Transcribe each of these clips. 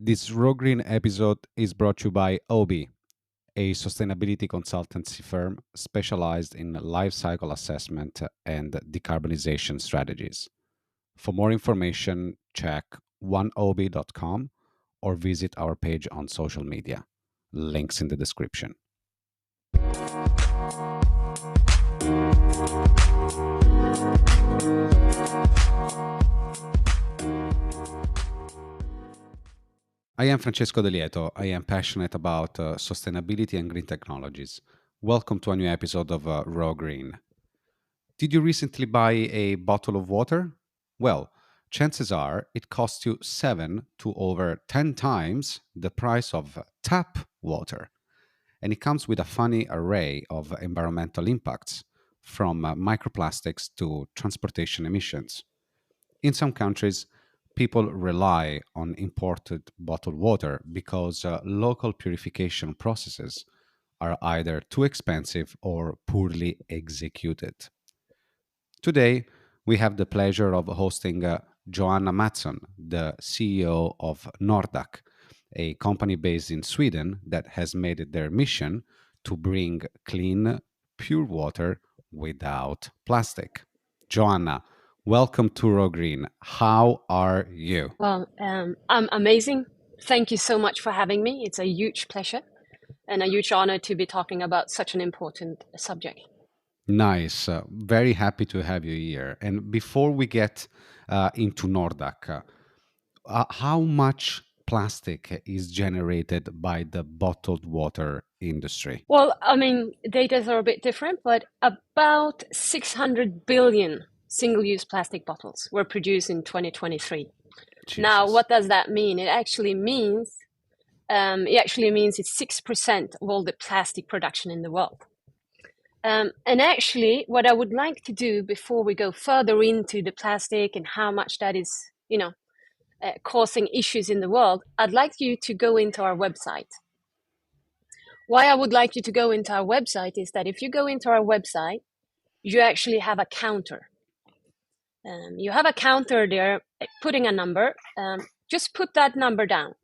This Raw Green episode is brought to you by Obi, a sustainability consultancy firm specialized in life cycle assessment and decarbonization strategies. For more information, check oneobi.com or visit our page on social media. Links in the description. I am Francesco De Lieto. I am passionate about sustainability and green technologies. Welcome to a new episode of Raw Green. Did you recently buy a bottle of water? Well, chances are it costs you 7 to over 10 times the price of tap water. And it comes with a funny array of environmental impacts, from microplastics to transportation emissions. In some countries, people rely on imported bottled water because local purification processes are either too expensive or poorly executed. Today, we have the pleasure of hosting Johanna Mattsson, the CEO of Nordac, a company based in Sweden that has made it their mission to bring clean, pure water without plastic. Johanna, welcome to Raw Green. How are you? Well, I'm amazing. Thank you so much for having me. It's a huge pleasure and a huge honor to be talking about such an important subject. Nice. Very happy to have you here. And before we get into Nordac, how much plastic is generated by the bottled water industry? Well, I mean, data are a bit different, but about 600 billion single-use plastic bottles were produced in 2023. Now, Jesus. what does that mean? It actually means it's 6% of all the plastic production in the world. And actually, what I would like to do before we go further into the plastic and how much that is, causing issues in the world, I'd like you to go into our website. Why I would like you to go into our website is that if you go into our website, you actually have a counter. You have a counter there, putting a number. Just put that number down.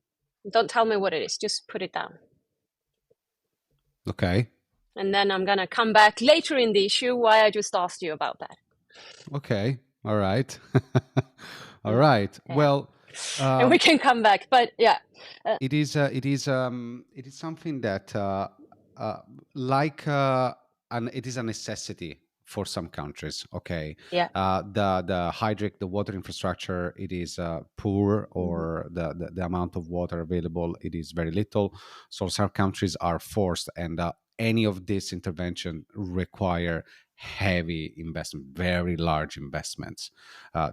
Don't tell me what it is. Just put it down. Okay. And then I'm going to come back later in the issue why I just asked you about that. Okay. All right. All right. Yeah. Well, And we can come back, but yeah. it is something that it is a necessity for some countries. Okay. Yeah. The water infrastructure, it is poor, or the amount of water available, it is very little. So some countries are forced, and any of this intervention require heavy investment, very large investments,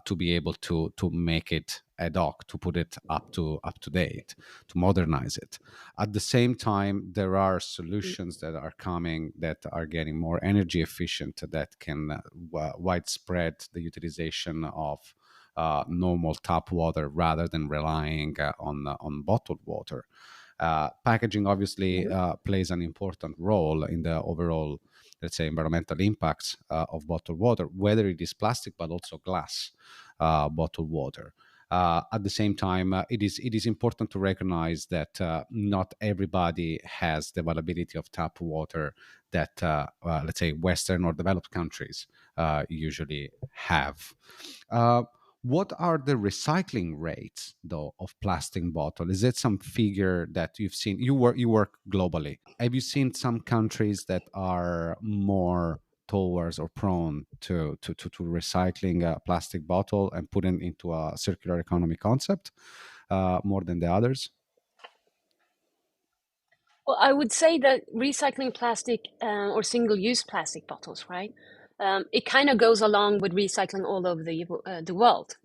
to be able to make it ad hoc, to put it up to date, to modernize it. At the same time, there are solutions that are coming that are getting more energy efficient, that can widespread the utilization of normal tap water rather than relying on bottled water. Packaging obviously plays an important role in the overall, let's say, environmental impacts of bottled water, whether it is plastic but also glass bottled water. At the same time, it is important to recognize that not everybody has the availability of tap water that, let's say, Western or developed countries usually have. What are the recycling rates, though, of plastic bottle? Is it some figure that you've seen? You work globally. Have you seen some countries that are more towards or prone to recycling a plastic bottle and putting into a circular economy concept more than the others? Well, I would say that recycling plastic or single-use plastic bottles, right? It kind of goes along with recycling all over the world.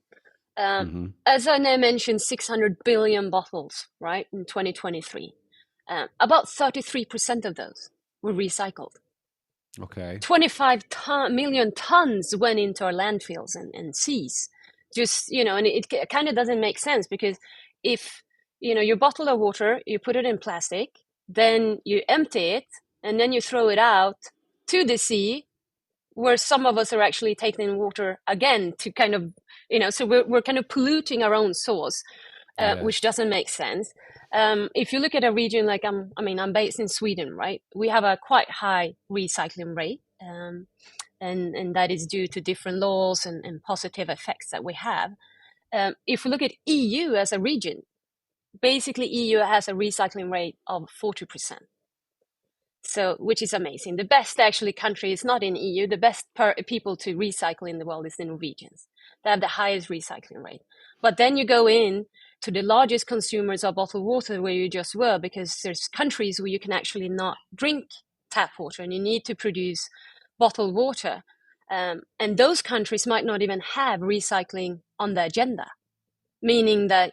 Hmm. As I now mentioned, 600 billion bottles, right, in 2023. About 33% of those were recycled. Okay. 25 million tons went into our landfills and seas. Just, and it kind of doesn't make sense, because if, your bottle of water, you put it in plastic, then you empty it, and then you throw it out to the sea, where some of us are actually taking water again to kind of, so we're kind of polluting our own source. which Yes. doesn't make sense. If you look at a region like I'm based in Sweden, right? We have a quite high recycling rate, and that is due to different laws and positive effects that we have. If we look at EU as a region, basically EU has a recycling rate of 40%. So, which is amazing. The best actually country is not in EU. The best people to recycle in the world is the Norwegians. They have the highest recycling rate. But then you go in to the largest consumers of bottled water where you just were, because there's countries where you can actually not drink tap water and you need to produce bottled water. And those countries might not even have recycling on the agenda, meaning that,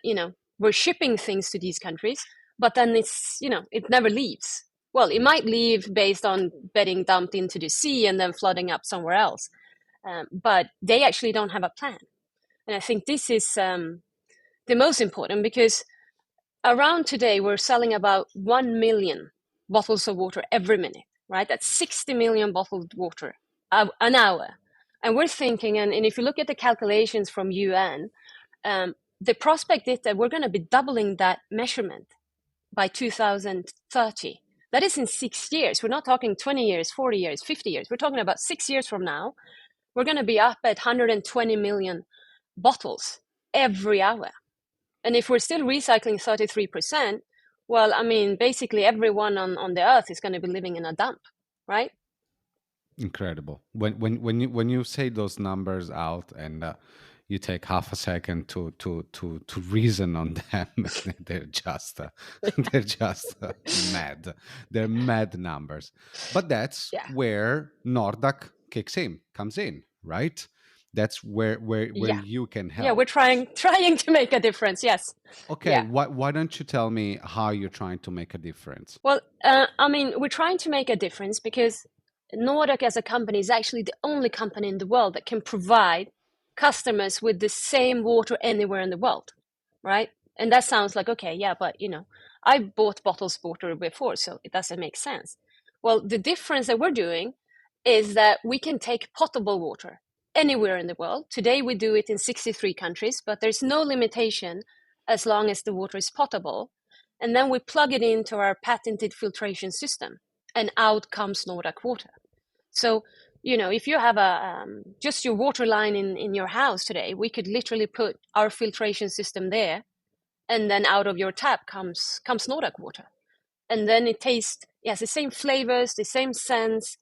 we're shipping things to these countries, but then it never leaves. Well, it might leave based on being dumped into the sea and then flooding up somewhere else. But they actually don't have a plan. And I think this is the most important, because around today, we're selling about 1 million bottles of water every minute, right? That's 60 million bottled water an hour. And we're thinking, and if you look at the calculations from UN, the prospect is that we're going to be doubling that measurement by 2030. That is in 6 years. We're not talking 20 years, 40 years, 50 years. We're talking about 6 years from now. We're going to be up at 120 million bottles every hour. And if we're still recycling 33%, well, basically everyone on the earth is going to be living in a dump, right? Incredible. When you say those numbers out, and you take half a second to reason on them, they're just they're just mad. They're mad numbers. But that's Yeah. where Nordac comes in, right? That's where Yeah. you can Yeah, we're help. trying to make a difference. Yes. Okay, Yeah. why don't you tell me how you're trying to make a difference? Well, we're trying to make a difference because Nordic as a company is actually the only company in the world that can provide customers with the same water anywhere in the world, right? And that sounds like, okay, yeah, but I bought bottles of water before, so it doesn't make sense. Well, the difference that we're doing is that we can take potable water anywhere in the world. Today we do it in 63 countries, but there's no limitation as long as the water is potable. And then we plug it into our patented filtration system, and out comes Nordic water. So, if you have just your water line in your house today, we could literally put our filtration system there, and then out of your tap comes Nordic water. And then it tastes, yes, the same flavors, the same scents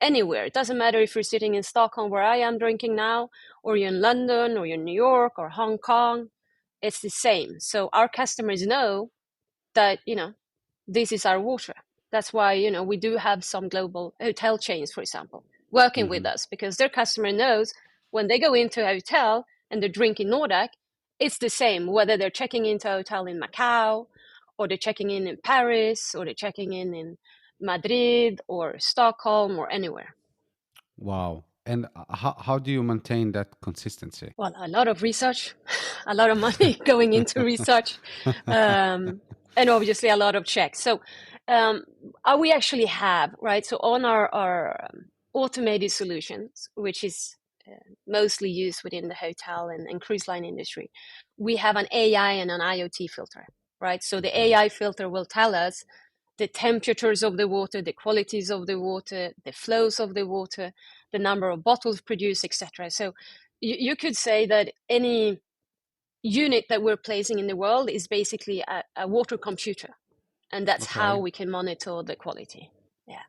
anywhere. It doesn't matter if you're sitting in Stockholm, where I am drinking now, or you're in London, or you're in New York, or Hong Kong. It's the same. So our customers know that this is our water. That's why we do have some global hotel chains, for example, working with Hmm. us, because their customer knows when they go into a hotel and they're drinking Nordic, it's the same whether they're checking into a hotel in Macau, or they're checking in Paris, or they're checking in Madrid or Stockholm or anywhere. Wow. And how do you maintain that consistency? Well, a lot of research, a lot of money going into research, and obviously a lot of checks. So, um, we actually have, right? So, on our automated solutions, which is mostly used within the hotel and cruise line industry, we have an AI and an IoT filter, right? So, the Okay. AI filter will tell us the temperatures of the water, the qualities of the water, the flows of the water, the number of bottles produced, etc. So you could say that any unit that we're placing in the world is basically a water computer, and that's how Okay. we can monitor the quality. Yeah.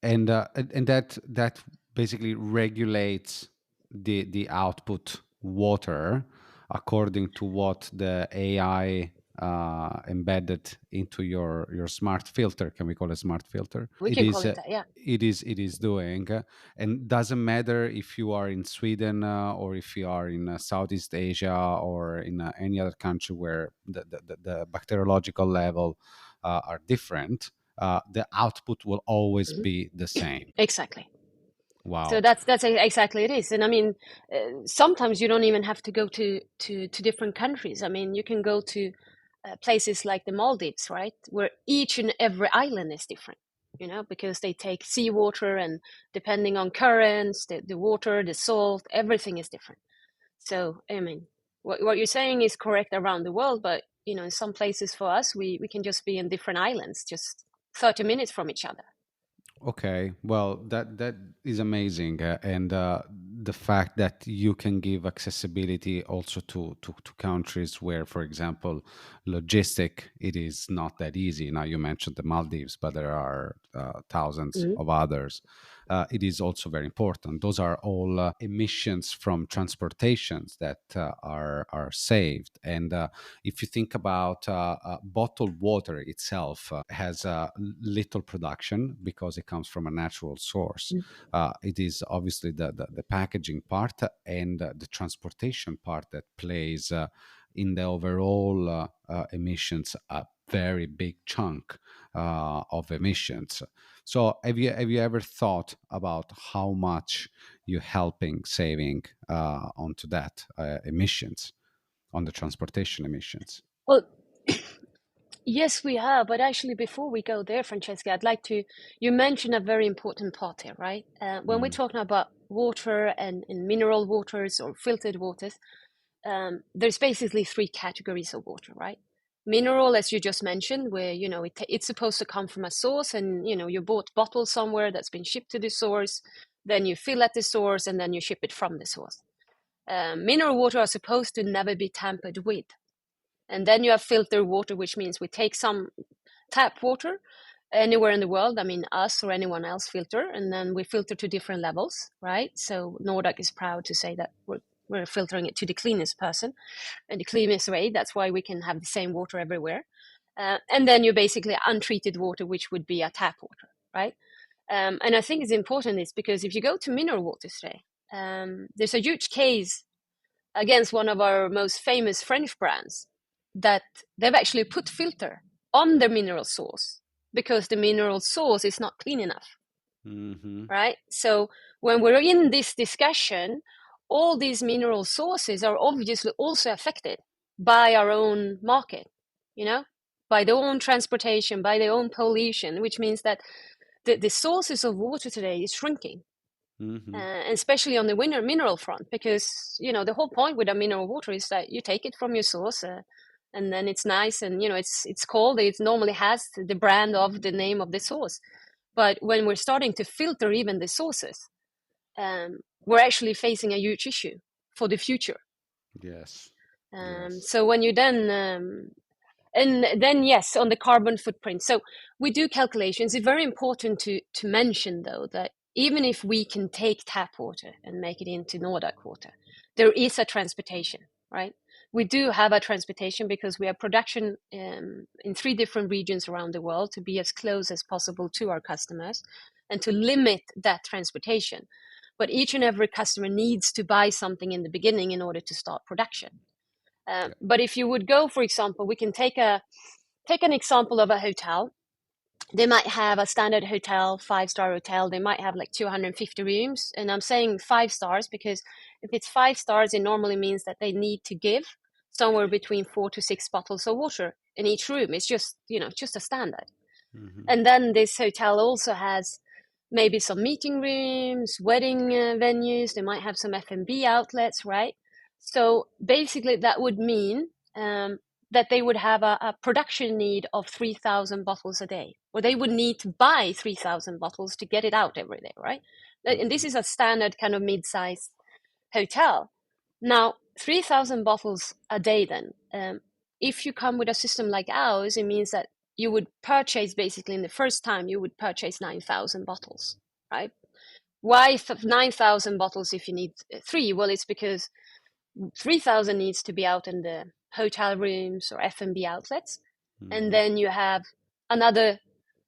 And that basically regulates the output water according to what the AI embedded into your smart filter. Can we call it smart filter? We can call it that. Yeah. It is doing, and doesn't matter if you are in Sweden, or if you are in Southeast Asia, or in any other country where the bacteriological level are different. The output will always Mhm. be the same. Exactly. So Wow. that's exactly it is. And sometimes you don't even have to go to different countries. You can go to places like the Maldives, right, where each and every island is different. Because they take seawater, and depending on currents, the water, the salt, everything is different. So what you're saying is correct around the world, but in some places for us, we can just be in different islands, just 30 minutes from each other. Okay, well, that is amazing, and the fact that you can give accessibility also to countries where, for example, logistic it is not that easy. Now you mentioned the Maldives, but there are thousands Mhm. of others. It is also very important. Those are all emissions from transportations that are saved, and if you think about bottled water itself, has little production because it comes from a natural source. It is obviously the packaging part and the transportation part that plays in the overall emissions a very big chunk of emissions. So have you ever thought about how much you're helping saving onto that emissions, on the transportation emissions? Well, yes, we have. But actually, before we go there, Francesca, I'd like to. You mentioned a very important part here, right? When we're Mm, talking about water and mineral waters or filtered waters, there's basically three categories of water, right? Mineral, as you just mentioned, where it's supposed to come from a source, and you bought bottles somewhere that's been shipped to the source, then you fill at the source, and then you ship it from the source. Mineral water are supposed to never be tampered with. And then you have filtered water, which means we take some tap water anywhere in the world. I mean, us or anyone else filter, and then we filter to different levels, right? So Nordac is proud to say that we're filtering it to the cleanest person and the cleanest way. That's why we can have the same water everywhere. And then you basically untreated water, which would be a tap water, right? And I think it's important is because if you go to mineral water today, there's a huge case against one of our most famous French brands that they've actually put filter on the mineral source because the mineral source is not clean enough, hmm right? So when we're in this discussion, all these mineral sources are obviously also affected by our own market, you know, by their own transportation, by their own pollution, which means that the sources of water today is shrinking, hmm especially on the mineral front, because the whole point with a mineral water is that you take it from your source, and then it's nice, and it's cold. It normally has the brand of the name of the source, but when we're starting to filter even the sources, we're actually facing a huge issue for the future. Yes. Yes. So when you then and then yes, on the carbon footprint. So we do calculations. It's very important to mention though that even if we can take tap water and make it into Nordic water, there is a transportation, right? We do have a transportation because we have production in three different regions around the world to be as close as possible to our customers and to limit that transportation. But each and every customer needs to buy something in the beginning in order to start production. Yeah. But if you would go, for example, we can take an example of a hotel. They might have a standard hotel, 5-star hotel. They might have like 250 rooms. And I'm saying 5 stars because if it's 5 stars, it normally means that they need to give somewhere between 4 to 6 bottles of water in each room. It's just a standard. hmm And then this hotel also has maybe some meeting rooms, wedding venues. They might have some F&B outlets, right? So basically, that would mean that they would have a production need of 3,000 bottles a day, or they would need to buy 3,000 bottles to get it out every day, right? And this hmm is a standard kind of mid-sized hotel. Now, 3,000 bottles a day, then, if you come with a system like ours, it means that you would purchase basically in the first time, you would purchase 9,000 bottles, right? Why 9,000 bottles if you need three? Well, it's because 3,000 needs to be out in the hotel rooms or F&B outlets. And hmm then you have another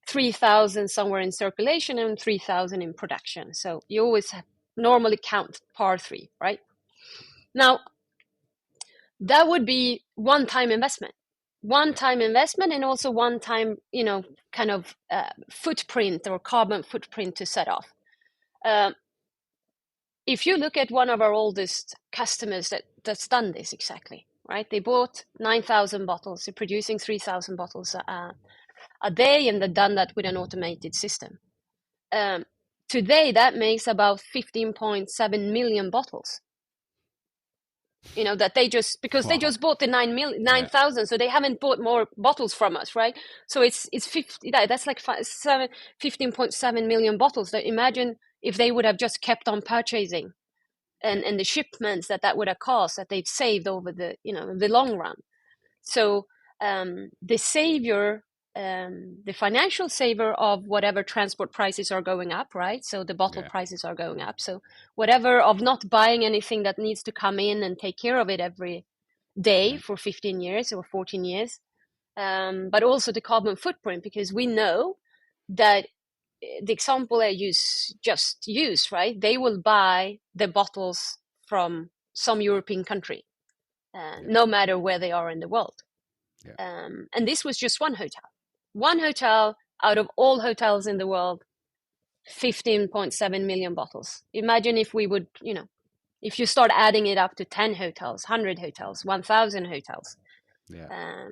3,000 somewhere in circulation and 3,000 in production. So you always normally count par three, right? Now, that would be one-time investment, and also one-time, kind of footprint or carbon footprint to set off. Um, if you look at one of our oldest customers that's done this exactly, right? They bought 9,000 bottles, they're producing 3,000 bottles a day, and they've done that with an automated system. Um, Today, that makes about 15.7 million bottles. that they just, because they Wow. just bought the Yeah. 9,000, so they haven't bought more bottles from us, right? So it's 50, that's like 15.7 million bottles. So imagine if they would have just kept on purchasing, Yeah. and the shipments that would have cost, that they've saved over the long run. So the savior, the financial saver of whatever transport prices are going up, right? So the bottle Yeah. prices are going up. So whatever of not buying anything that needs to come in and take care of it every day Yeah. for 15 years or 14 years, but also the carbon footprint, because we know that the example I just used, right? They will buy the bottles from some European country, Yeah. no matter where they are in the world. Yeah. And this was just one hotel. One hotel out of all hotels in the world, 15.7 million bottles. Imagine if we would, if you start adding it up to 10 hotels, 100 hotels, 1,000 hotels, Yeah.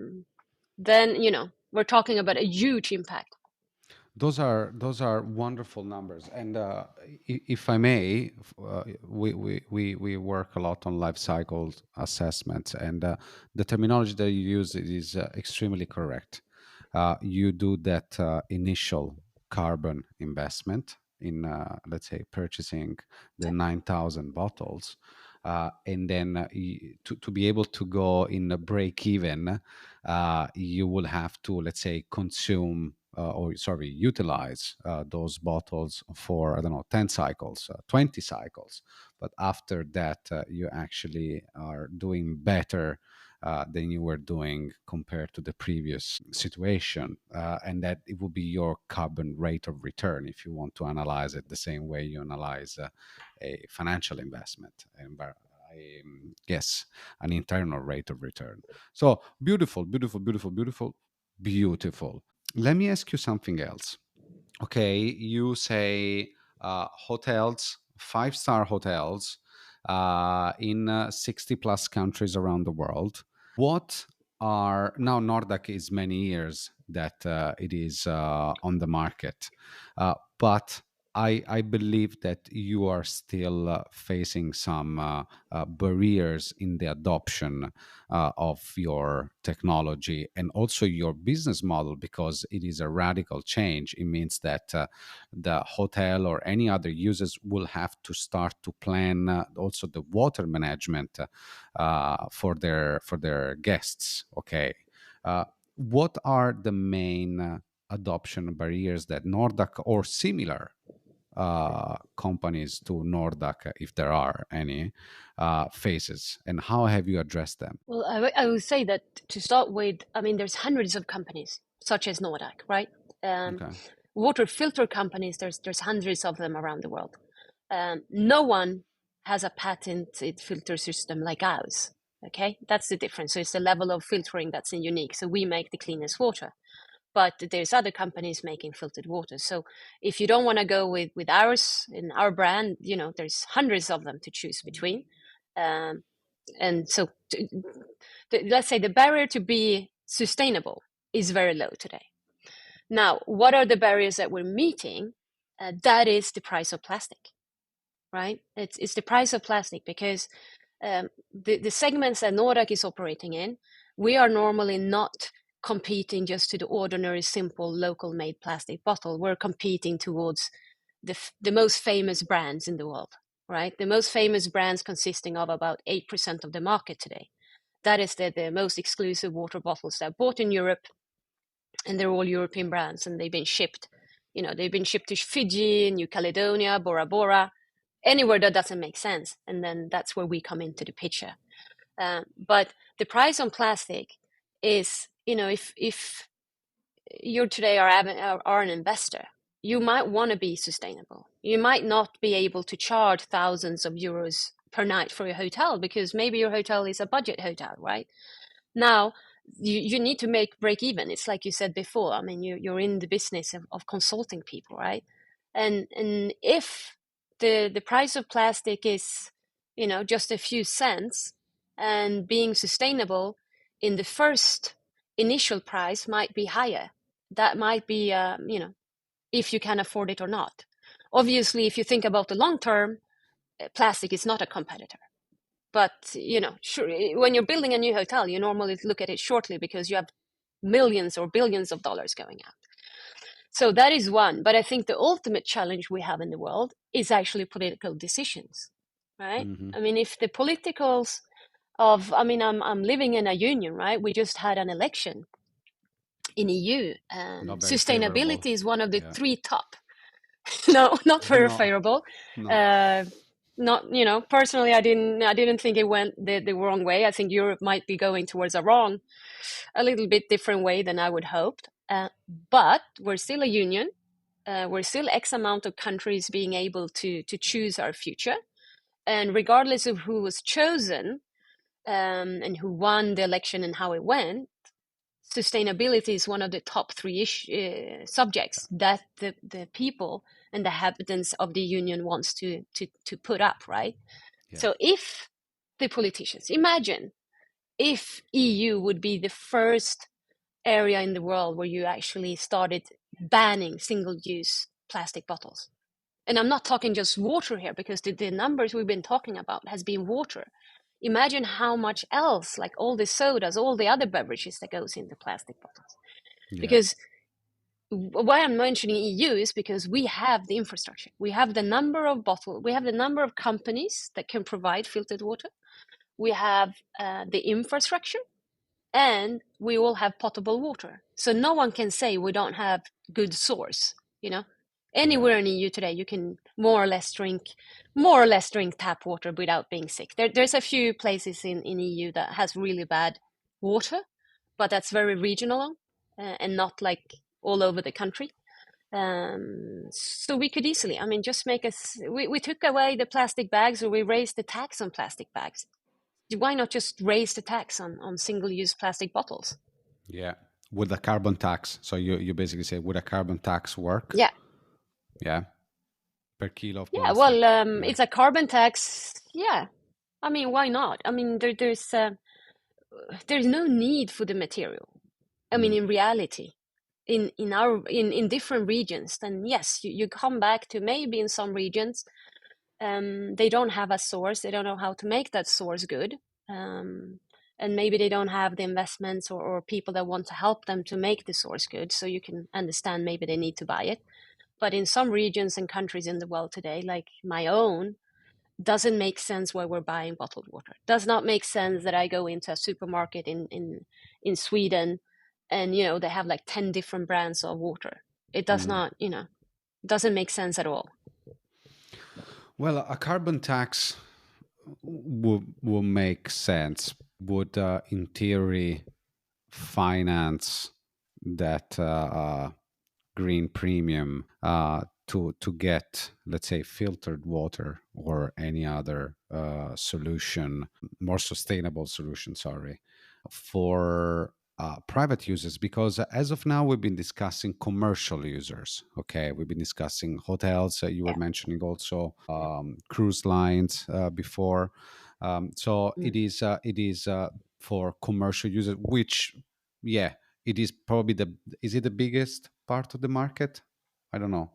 then, we're talking about a huge impact. Those are wonderful numbers, and if I may, we work a lot on life cycle assessments, and the terminology that you use is extremely correct. You do that initial carbon investment in, let's say, purchasing the 9,000 bottles, and then to be able to go in a break even, you will have to, let's say, consume or sorry, utilize those bottles for, I don't know, 10 cycles, 20 cycles. But after that, you actually are doing better than you were doing compared to the previous situation. And that it will be your carbon rate of return if you want to analyze it the same way you analyze a financial investment. And yes, an internal rate of return. So beautiful, beautiful, beautiful, beautiful, beautiful. Let me ask you something else. Okay, you say hotels, five-star hotels in 60 plus countries around the world. What are now Nordac is many years that it is on the market, but I believe that you are still facing some barriers in the adoption of your technology and also your business model, because it is a radical change. It means that the hotel or any other users will have to start to plan also the water management for their guests. Okay, what are the main adoption barriers that Nordac or similar companies to Nordac, if there are any, faces, and how have you addressed them? Well, I would say that to start with, I mean, there's hundreds of companies such as Nordac, right? Um, Okay. water filter companies, there's hundreds of them around the world. No one has a patented filter system like ours. Okay, that's the difference. So it's the level of filtering that's unique. So we make the cleanest water, but there's other companies making filtered water. So if you don't want to go with ours in our brand, there's hundreds of them to choose between. Um, and so let's say the barrier to be sustainable is very low today. Now, what are the barriers that we're meeting? That is the price of plastic, right? It's the price of plastic, because the segments that Nordic is operating in, we are normally not competing just to the ordinary, simple, local made plastic bottle. We're competing towards the most famous brands in the world, right? The most famous brands consisting of about 8% of the market today. That is the most exclusive water bottles that are bought in Europe, and they're all European brands, and they've been shipped. They've been shipped to Fiji, New Caledonia, Bora Bora, anywhere that doesn't make sense, and then that's where we come into the picture. But the price on plastic is, if you today are an investor, you might want to be sustainable. You might not be able to charge thousands of euros per night for your hotel, because maybe your hotel is a budget hotel, right? Now, you need to break even. It's like you said before. I mean, you're in the business of consulting people, right? And if the price of plastic is, just a few cents, and being sustainable in the first initial price might be higher. That might be, if you can afford it or not. Obviously, if you think about the long term, plastic is not a competitor. But sure, when you're building a new hotel, you normally look at it shortly because you have millions or billions of dollars going out. So that is one. But I think the ultimate challenge we have in the world is actually political decisions, right? Hmm. I mean, if the politicals of, I mean, I'm living in a union, right? We just had an election in EU, and Not very favorable. sustainability is one of the Yeah. three top. No, not very No, favorable. no. Uh, Not, personally, I didn't think it went the wrong way. I think Europe might be going towards a little bit different way than I would hoped. But we're still a union. We're still X amount of countries being able to choose our future. And regardless of who was chosen, and who won the election and how it went, sustainability is one of the top three subjects that the people and the inhabitants of the union wants to put up, right? Yeah. So if the politicians, imagine if EU would be the first area in the world where you actually started banning single-use plastic bottles. And I'm not talking just water here, because the numbers we've been talking about has been water. Imagine how much else, like all the sodas, all the other beverages that goes into plastic bottles. Yeah. Because why I'm mentioning EU is because we have the infrastructure. We have the number of bottles. We have the number of companies that can provide filtered water. We have the infrastructure, and we all have potable water. So no one can say we don't have good source. You know, Yeah. anywhere in EU today, you can more or less drink tap water without being sick. There's a few places in EU that has really bad water, but that's very regional, and not like all over the country. So we could easily, I mean, just make us. We took away the plastic bags, or we raised the tax on plastic bags. Why not just raise the tax on single-use plastic bottles? Yeah. With a carbon tax. So you basically say, would a carbon tax work? Yeah, Yeah. Per kilo of yeah. Well, plastic. Yeah. it's a carbon tax. Yeah, I mean, why not? I mean, there's no need for the material. I mean, Mm. in reality, in different regions, then yes, you come back to maybe in some regions, they don't have a source. They don't know how to make that source good. And maybe they don't have the investments, or people that want to help them to make the source good. So you can understand maybe they need to buy it. But in some regions and countries in the world today, like my own, doesn't make sense why we're buying bottled water. Does not make sense that I go into a supermarket in Sweden, and they have like 10 different brands of water. It does Mm. not, doesn't make sense at all. Well, a carbon tax would make sense. Would, in theory, finance that green premium to get, let's say, filtered water or any other solution, more sustainable solution, sorry, for private users. Because as of now, we've been discussing commercial users. Okay, we've been discussing hotels. You were Yeah. mentioning also Yeah. cruise lines before. So Mm. it is for commercial users, which, yeah, it is probably is it the biggest part of the market? I don't know.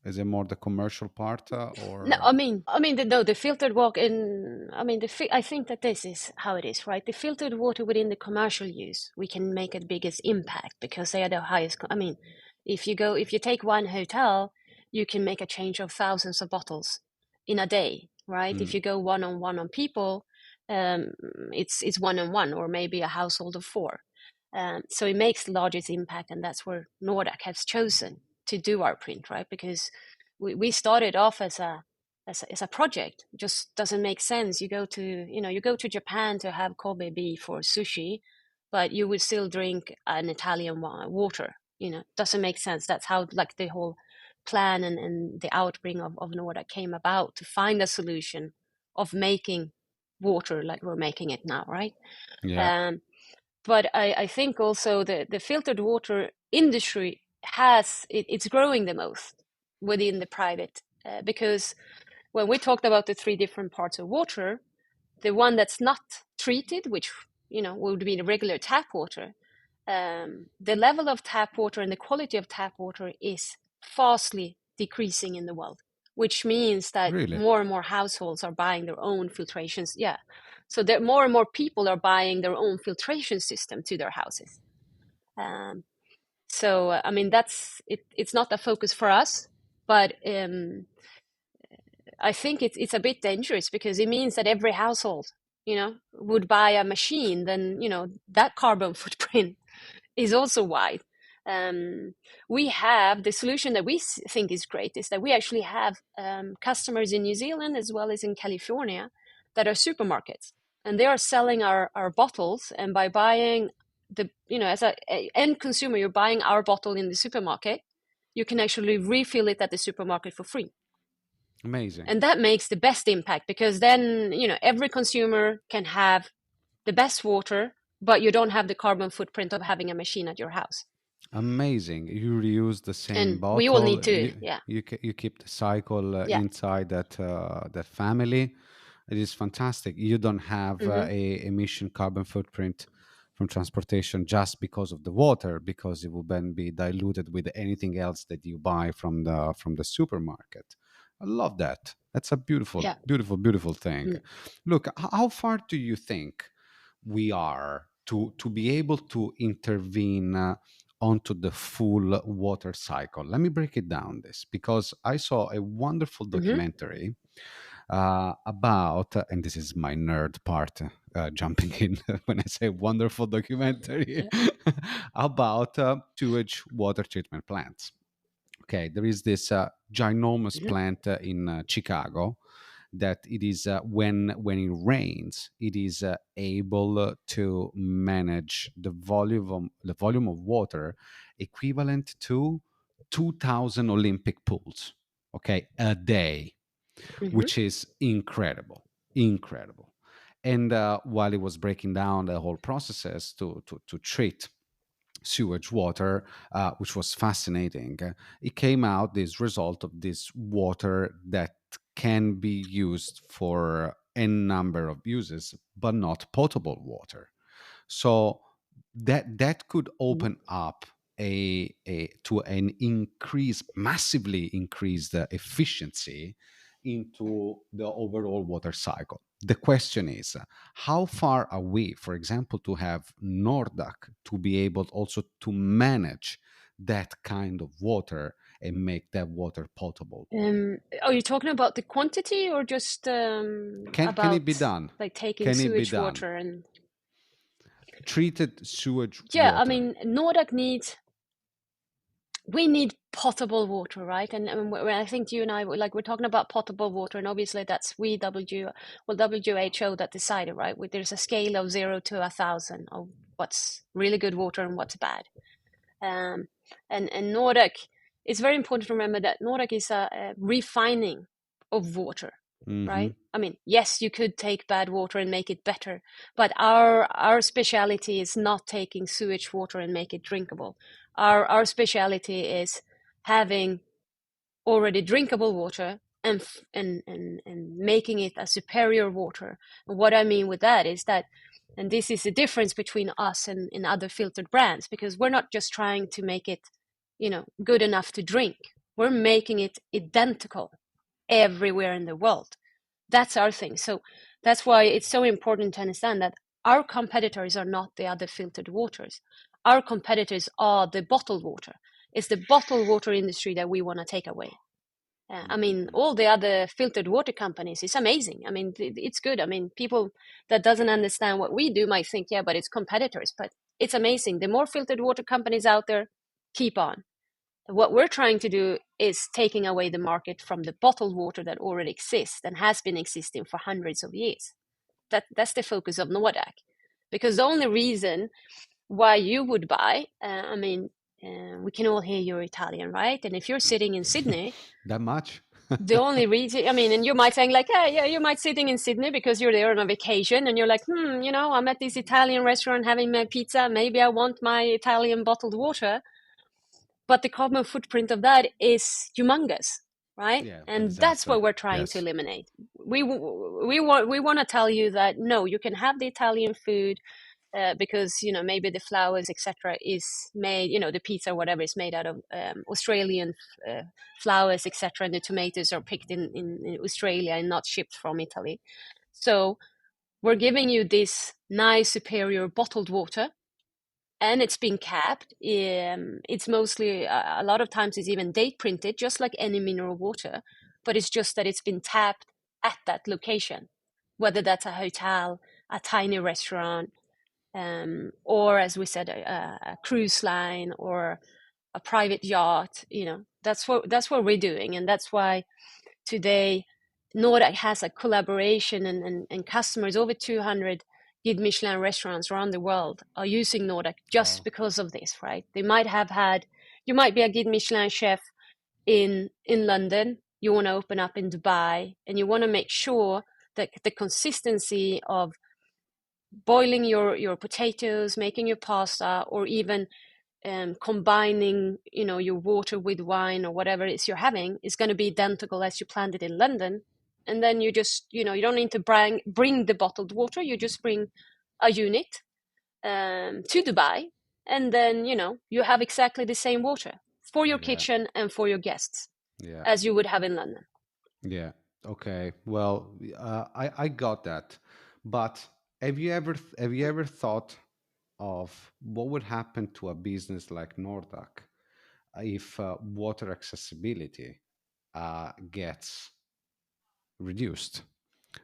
Is it more the commercial part, No, or? I mean, the filtered water in. I mean, I think that this is how it is, right? The filtered water within the commercial use, we can make a biggest impact because they are the highest. I mean, if you take one hotel, you can make a change of thousands of bottles in a day, right? If Mm, you go one on people, um, it's one on one, or maybe a household of four. So it makes the largest impact, and that's where Nordac has chosen to do our print, right? Because we started off as a project. It just doesn't make sense. You go to Japan to have Kobe beef for sushi, but you would still drink an Italian water. Doesn't make sense. That's how like the whole plan and the outbring of Nordic came about, to find a solution of making water like we're making it now, right? yeah. Um, but I think also the filtered water industry it's growing the most within the private, because when we talked about the three different parts of water, the one that's not treated, which would be the regular tap water, the level of tap water and the quality of tap water is vastly decreasing in the world. which means that Really? more and more households are buying their own filtrations. Yeah. So that more and more people are buying their own filtration system to their houses. Um, so, I mean, that's it, it's not a focus for us, but I think it's a bit dangerous because it means that every household, would buy a machine, then, that carbon footprint is also wide. Um, we have the solution that we think is great is that we actually have customers in New Zealand as well as in California that are supermarkets, and they are selling our bottles. And by buying as a end consumer, you're buying our bottle in the supermarket, you can actually refill it at the supermarket for free. Amazing. And that makes the best impact because then, every consumer can have the best water, but you don't have the carbon footprint of having a machine at your house. Amazing. You reuse the same And we all need bottle. to, yeah, You keep the cycle yeah. inside that family. It is fantastic. You don't have Hmm. a emission carbon footprint from transportation just because of the water, because it will then be diluted with anything else that you buy from the supermarket. I love that. That's a beautiful, Yeah. beautiful, beautiful thing. Mm. Look, how far do you think we are to be able to intervene onto the full water cycle? Let me break it down this because I saw a wonderful Hmm. documentary about, and this is my nerd part, jumping in when I say wonderful documentary, Yeah. about sewage water treatment plants. Okay, there is this ginormous Hmm. plant in Chicago that it is when it rains, it is able to manage the volume of water equivalent to 2,000 Olympic pools. Okay, a day, Hmm. which is incredible, incredible. And while it was breaking down the whole processes to treat sewage water, which was fascinating, it came out this result of this water that can be used for a number of uses, but not potable water. So that could Hmm. open up a to an increase, massively increase the efficiency into the overall water cycle. The question is, how far are we, for example, to have Nordac to be able also to manage that kind of water and make that water potable? Are you talking about the quantity or just Can it about be done? like taking Can it be sewage done? water and Treated sewage yeah, I water. mean, Nordic needs we need potable water, right? And when I think you and I we're talking about potable water, and obviously that's WHO that decided, right? There's a scale of 0 to 1,000 of what's really good water and what's bad. Um, and Nordic, it's very important to remember that Nordic is a refining of water, Hmm. right? I mean, yes, you could take bad water and make it better, but our speciality is not taking sewage water and make it drinkable. Our speciality is having already drinkable water and making it a superior water. And what I mean with that is that, and this is the difference between us and other filtered brands, because we're not just trying to make it, good enough to drink. We're making it identical everywhere in the world. That's our thing. So that's why it's so important to understand that our competitors are not the other filtered waters. Our competitors are the bottled water. It's the bottled water industry that we want to take away. I mean, all the other filtered water companies is amazing. I mean, it's good. I mean, people that doesn't understand what we do might think, yeah, but it's competitors. But it's amazing. The more filtered water companies out there, keep on. What we're trying to do is taking away the market from the bottled water that already exists and has been existing for hundreds of years. That's the focus of Nordac. Because the only reason why you would buy, we can all hear you're Italian, right? And if you're sitting in Sydney, That much? the only reason, I mean, and you might saying like, yeah, you might sitting in Sydney because you're there on a vacation and you're like, I'm at this Italian restaurant having my pizza. Maybe I want my Italian bottled water. But the carbon footprint of that is humongous, right? Yeah, a And that's disaster. what we're trying to Yes. eliminate. We want to tell you that no, you can have the Italian food because maybe the flowers etc. is made, the pizza or whatever is made out of Australian flowers etc. And the tomatoes are picked in Australia and not shipped from Italy. So we're giving you this nice superior bottled water, and it's been capped. It's mostly, a lot of times it's even date printed, just like any mineral water, but it's just that it's been tapped at that location, whether that's a hotel, a tiny restaurant, or as we said, a cruise line or a private yacht. That's what we're doing, and that's why today Nordac has a collaboration, and customers, over 200 Guide Michelin restaurants around the world are using Nordac just Wow. because of this, right? You might be a Guide Michelin chef in London, you want to open up in Dubai, and you want to make sure that the consistency of boiling your potatoes, making your pasta, or even combining your water with wine or whatever it is you're having is going to be identical as you planned it in London. And then you just you don't need to bring the bottled water. You just bring a unit to Dubai, and then you have exactly the same water for your Yeah. kitchen and for your guests Yeah. as you would have in London. Yeah. Okay. Well, I got that, but have you ever thought of what would happen to a business like Nordac if water accessibility gets reduced?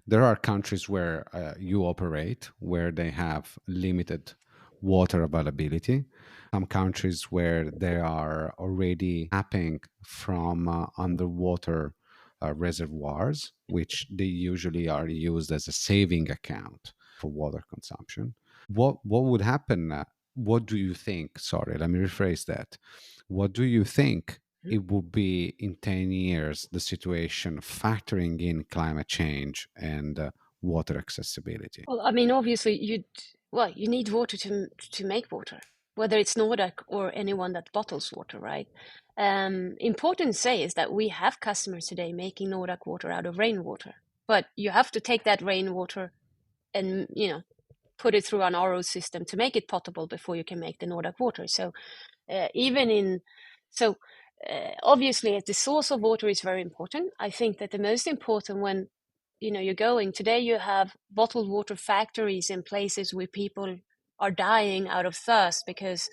There are countries where you operate where they have limited water availability. Some countries where they are already tapping from underwater reservoirs, which they usually are used as a saving account for water consumption. What would happen? What do you think? Sorry, let me rephrase that. What do you think it would be in 10 years, the situation factoring in climate change and water accessibility? Well, I mean, obviously, you need water to make water, whether it's Nordic or anyone that bottles water, right? Important to say is that we have customers today making Nordic water out of rainwater, but you have to take that rainwater and put it through an RO system to make it potable before you can make the Nordic water. So even in so obviously the source of water is very important. I think that the most important, when you're going today, you have bottled water factories in places where people are dying out of thirst, because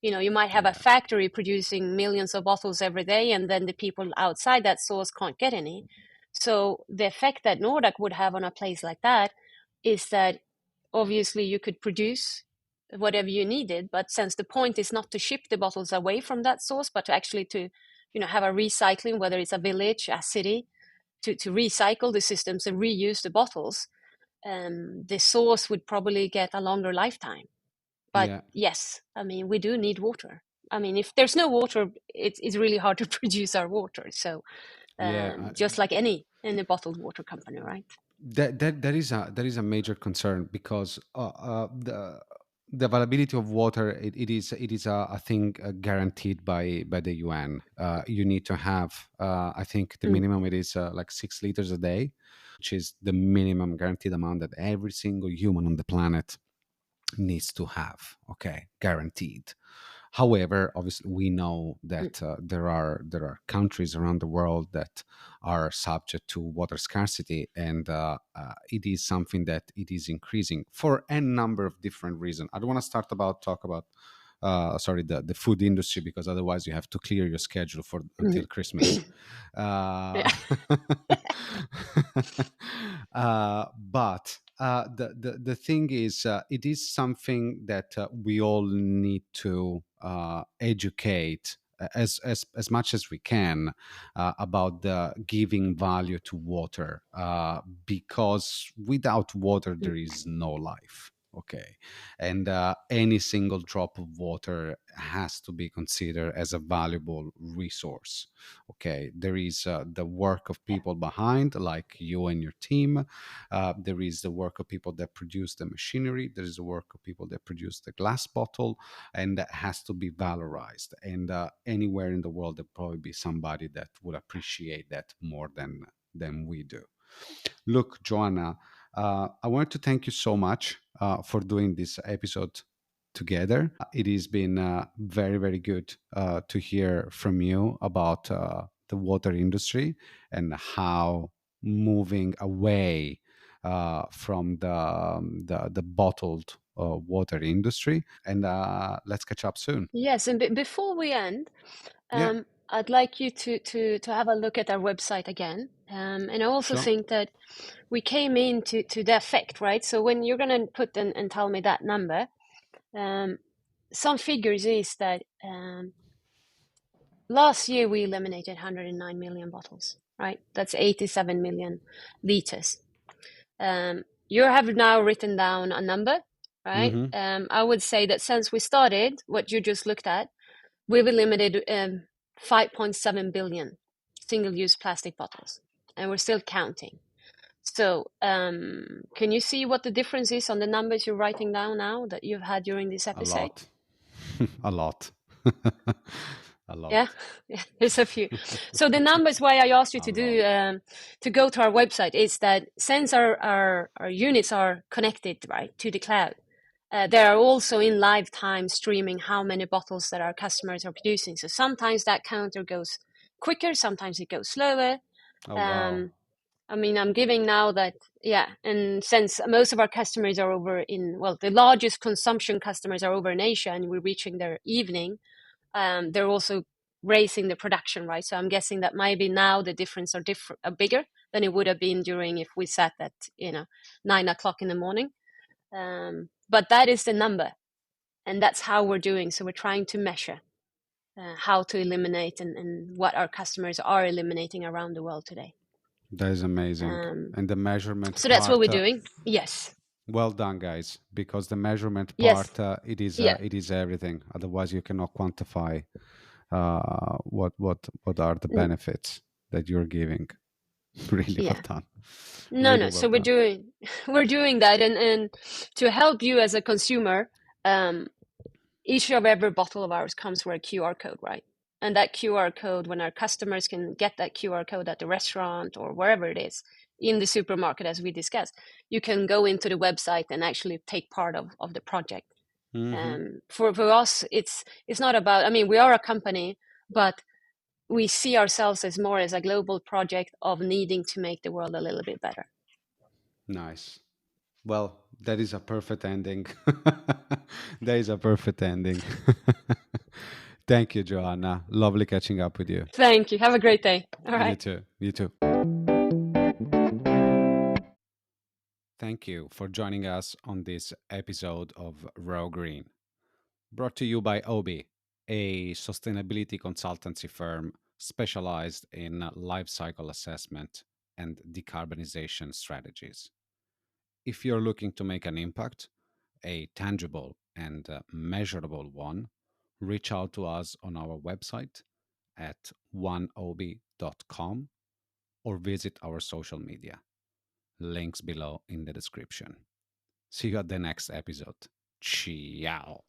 you might have a Yeah. factory producing millions of bottles every day, and then the people outside that source can't get any. So the effect that Nordic would have on a place like that is that obviously you could produce whatever you needed, but since the point is not to ship the bottles away from that source, but to actually to have a recycling, whether it's a village, a city, to recycle the systems and reuse the bottles, the source would probably get a longer lifetime. But Yeah. yes, I mean, we do need water. I mean, if there's no water, it's really hard to produce our water. So Yeah. just like any bottled water company, right? That is a major concern because the availability of water, it is a thing guaranteed by the UN. You need to have, I think the Mm. minimum it is like 6 liters a day, which is the minimum guaranteed amount that every single human on the planet needs to have. Okay, guaranteed. However, obviously, we know Mm. that there are countries around the world that are subject to water scarcity, and it is something that it is increasing for a number of different reasons. I don't want to talk about sorry, the food industry, because otherwise you have to clear your schedule for until Mhm. Christmas. Uh, Yeah. but the thing is, it is something that we all need to educate as much as we can about the giving value to water, because without water Mm. there is no life. Okay, and any single drop of water has to be considered as a valuable resource. Okay, there is the work of people behind, like you and your team. There is the work of people that produce the machinery. There is the work of people that produce the glass bottle, and that has to be valorized. And anywhere in the world, there probably be somebody that would appreciate that more than we do. Look, Joanna, I wanted to thank you so much for doing this episode together. It has been very, very good to hear from you about the water industry and how moving away from the bottled water industry. And let's catch up soon. Yes, and before we end, Yeah, I'd like you to have a look at our website again. And I also sure. think that we came into to the effect, right? So when you're going to put and tell me that number, um, some figures is that last year we eliminated 109 million bottles, right? That's 87 million liters. You have now written down a number, right? Mm-hmm. I would say that since we started, what you just looked at, we've eliminated 5.7 billion single-use plastic bottles, and we're still counting. So, can you see what the difference is on the numbers you're writing down now that you've had during this A episode? lot. A lot. A Yeah, lot. yeah, there's a few. So the numbers why I asked you A lot. to go to our website is that since our units are connected right to the cloud, they are also in live time streaming how many bottles that our customers are producing. So sometimes that counter goes quicker, sometimes it goes slower. Oh, wow. Um, I mean, I'm giving now that, yeah, and since most of our customers are over in, well, the largest consumption customers are over in Asia and we're reaching their evening, they're also raising the production, right? So I'm guessing that maybe now the difference are different, are bigger than it would have been during if we sat at, 9 o'clock in the morning. But that is the number, and that's how we're doing. So we're trying to measure how to eliminate and what our customers are eliminating around the world today. That is amazing. Um, And the measurement so that's what part, we're doing. Yes. well done, guys, because the measurement Yes. part, Yeah. it is everything. Otherwise, you cannot quantify what are the Mm, benefits that you're giving. Really well yeah. done. No, Really no. well So we're done. doing we're doing that, and to help you as a consumer, um, each of every bottle of ours comes with a QR code, right? And that QR code, when our customers can get that QR code at the restaurant or wherever it is in the supermarket, as we discussed, you can go into the website and actually take part of the project. Hmm. For us, it's not about. I mean, we are a company, but we see ourselves as more as a global project of needing to make the world a little bit better. Nice. Well, that is a perfect ending. That is a perfect ending. Thank you, Johanna. Lovely catching up with you. Thank you. Have a great day. All You right. too. You too. Thank you for joining us on this episode of Raw Green, brought to you by Obi, a sustainability consultancy firm specialized in life cycle assessment and decarbonization strategies. If you're looking to make an impact, a tangible and measurable one, reach out to us on our website at oneob.com or visit our social media. Links below in the description. See you at the next episode. Ciao.